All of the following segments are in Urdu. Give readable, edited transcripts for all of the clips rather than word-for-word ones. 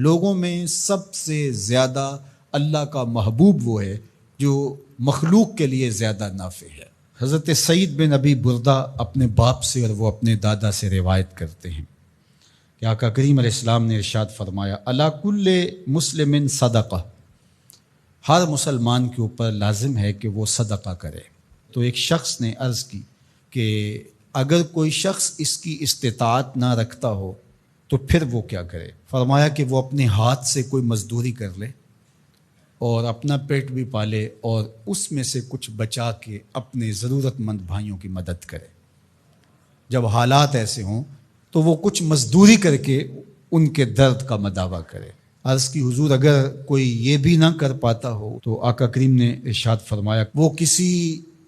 لوگوں میں سب سے زیادہ اللہ کا محبوب وہ ہے جو مخلوق کے لیے زیادہ نافع ہے۔ حضرت سعید بن ابی بردہ اپنے باپ سے اور وہ اپنے دادا سے روایت کرتے ہیں کہ آقا کریم علیہ السلام نے ارشاد فرمایا علی کل مسلم صدقہ، ہر مسلمان کے اوپر لازم ہے کہ وہ صدقہ کرے۔ تو ایک شخص نے عرض کی کہ اگر کوئی شخص اس کی استطاعت نہ رکھتا ہو تو پھر وہ کیا کرے؟ فرمایا کہ وہ اپنے ہاتھ سے کوئی مزدوری کر لے اور اپنا پیٹ بھی پالے اور اس میں سے کچھ بچا کے اپنے ضرورت مند بھائیوں کی مدد کرے۔ جب حالات ایسے ہوں تو وہ کچھ مزدوری کر کے ان کے درد کا مداوع کرے۔ عرض کی حضور اگر کوئی یہ بھی نہ کر پاتا ہو تو آقا کریم نے ارشاد فرمایا وہ کسی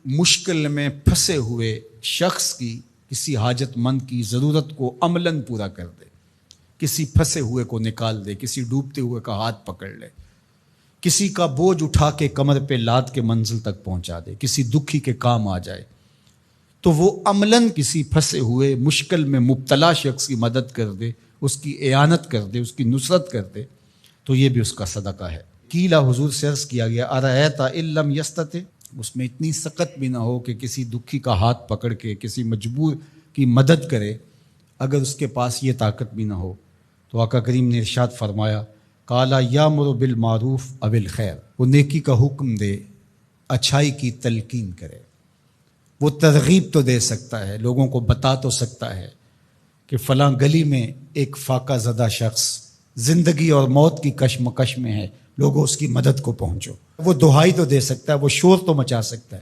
مشکل میں پھنسے ہوئے شخص کی، کسی حاجت مند کی ضرورت کو عملاً پورا کر دے، کسی پھنسے ہوئے کو نکال دے، کسی ڈوبتے ہوئے کا ہاتھ پکڑ لے، کسی کا بوجھ اٹھا کے کمر پہ لاد کے منزل تک پہنچا دے، کسی دکھی کے کام آ جائے، تو وہ عملاً کسی پھنسے ہوئے مشکل میں مبتلا شخص کی مدد کر دے، اس کی اعانت کر دے، اس کی نصرت کر دے، تو یہ بھی اس کا صدقہ ہے۔ کیلا حضور سے عرض کیا گیا ارأیت ان لم یستطع، اس میں اتنی سخت بھی نہ ہو کہ کسی دکھی کا ہاتھ پکڑ کے کسی مجبور کی مدد کرے، اگر اس کے پاس یہ طاقت بھی نہ ہو تو آقا کریم نے ارشاد فرمایا قال یامر بالمعروف او الخیر، وہ نیکی کا حکم دے، اچھائی کی تلقین کرے۔ وہ ترغیب تو دے سکتا ہے، لوگوں کو بتا تو سکتا ہے کہ فلاں گلی میں ایک فاقہ زدہ شخص زندگی اور موت کی کشمکش میں ہے، لوگوں اس کی مدد کو پہنچو۔ وہ دہائی تو دے سکتا ہے، وہ شور تو مچا سکتا ہے،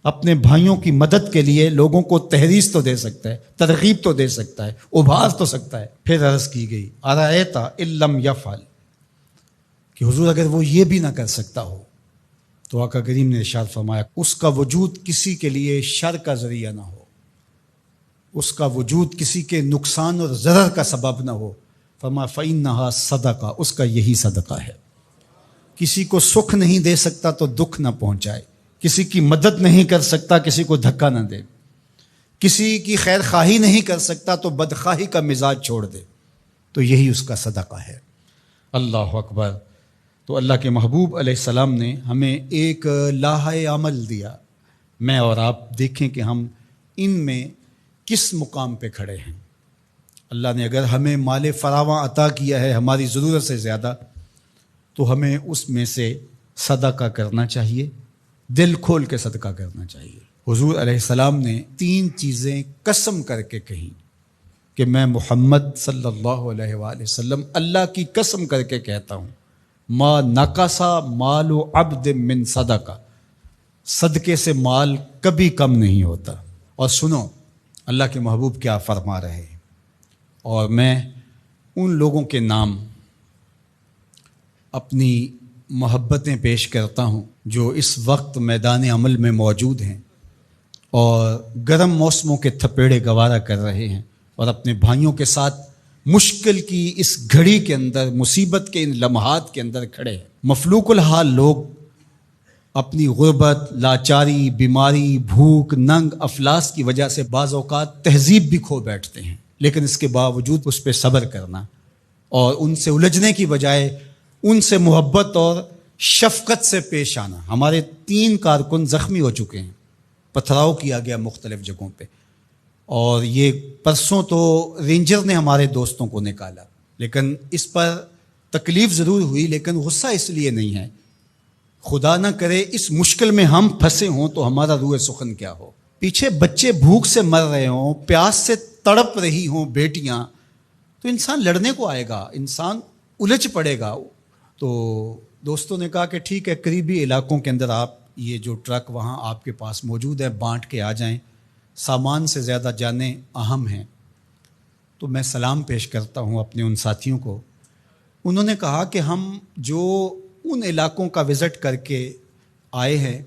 اپنے بھائیوں کی مدد کے لیے لوگوں کو تحریض تو دے سکتا ہے، ترغیب تو دے سکتا ہے، ابھار تو سکتا ہے۔ پھر عرض کی گئی ارأیت ان لم یفعل، کہ حضور اگر وہ یہ بھی نہ کر سکتا ہو تو آقا کریم نے ارشاد فرمایا اس کا وجود کسی کے لیے شر کا ذریعہ نہ ہو، اس کا وجود کسی کے نقصان اور ضرر کا سبب نہ ہو، فرمایا فإنہا صدقہ، اس کا یہی صدقہ ہے۔ کسی کو سکھ نہیں دے سکتا تو دکھ نہ پہنچائے، کسی کی مدد نہیں کر سکتا کسی کو دھکا نہ دے، کسی کی خیر خواہی نہیں کر سکتا تو بدخواہی کا مزاج چھوڑ دے، تو یہی اس کا صدقہ ہے۔ اللہ اکبر۔ تو اللہ کے محبوب علیہ السلام نے ہمیں ایک لائحہ عمل دیا، میں اور آپ دیکھیں کہ ہم ان میں کس مقام پہ کھڑے ہیں۔ اللہ نے اگر ہمیں مال فراواں عطا کیا ہے ہماری ضرورت سے زیادہ تو ہمیں اس میں سے صدقہ کرنا چاہیے، دل کھول کے صدقہ کرنا چاہیے۔ حضور علیہ السلام نے 3 چیزیں قسم کر کے کہیں کہ میں محمد صلی اللہ علیہ وآلہ وسلم اللہ کی قسم کر کے کہتا ہوں ما نقص مال عبد من صدقہ، صدقے سے مال کبھی کم نہیں ہوتا۔ اور سنو اللہ کے محبوب کیا فرما رہے ہیں، اور میں ان لوگوں کے نام اپنی محبتیں پیش کرتا ہوں جو اس وقت میدان عمل میں موجود ہیں اور گرم موسموں کے تھپیڑے گوارا کر رہے ہیں اور اپنے بھائیوں کے ساتھ مشکل کی اس گھڑی کے اندر، مصیبت کے ان لمحات کے اندر کھڑے ہیں۔ مفلوق الحال لوگ اپنی غربت، لاچاری، بیماری، بھوک، ننگ افلاس کی وجہ سے بعض اوقات تہذیب بھی کھو بیٹھتے ہیں، لیکن اس کے باوجود اس پہ صبر کرنا اور ان سے الجھنے کی بجائے ان سے محبت اور شفقت سے پیش آنا۔ ہمارے 3 کارکن زخمی ہو چکے ہیں، پتھراؤ کیا گیا مختلف جگہوں پہ، اور یہ پرسوں تو رینجر نے ہمارے دوستوں کو نکالا، لیکن اس پر تکلیف ضرور ہوئی، لیکن غصہ اس لیے نہیں ہے، خدا نہ کرے اس مشکل میں ہم پھنسے ہوں تو ہمارا روح سخن کیا ہو۔ پیچھے بچے بھوک سے مر رہے ہوں، پیاس سے تڑپ رہی ہوں بیٹیاں، تو انسان لڑنے کو آئے گا، انسان الجھ پڑے گا۔ تو دوستوں نے کہا کہ ٹھیک ہے، قریبی علاقوں کے اندر آپ یہ جو ٹرک وہاں آپ کے پاس موجود ہے بانٹ کے آ جائیں، سامان سے زیادہ جانیں اہم ہیں۔ تو میں سلام پیش کرتا ہوں اپنے ان ساتھیوں کو۔ انہوں نے کہا کہ ہم جو ان علاقوں کا وزٹ کر کے آئے ہیں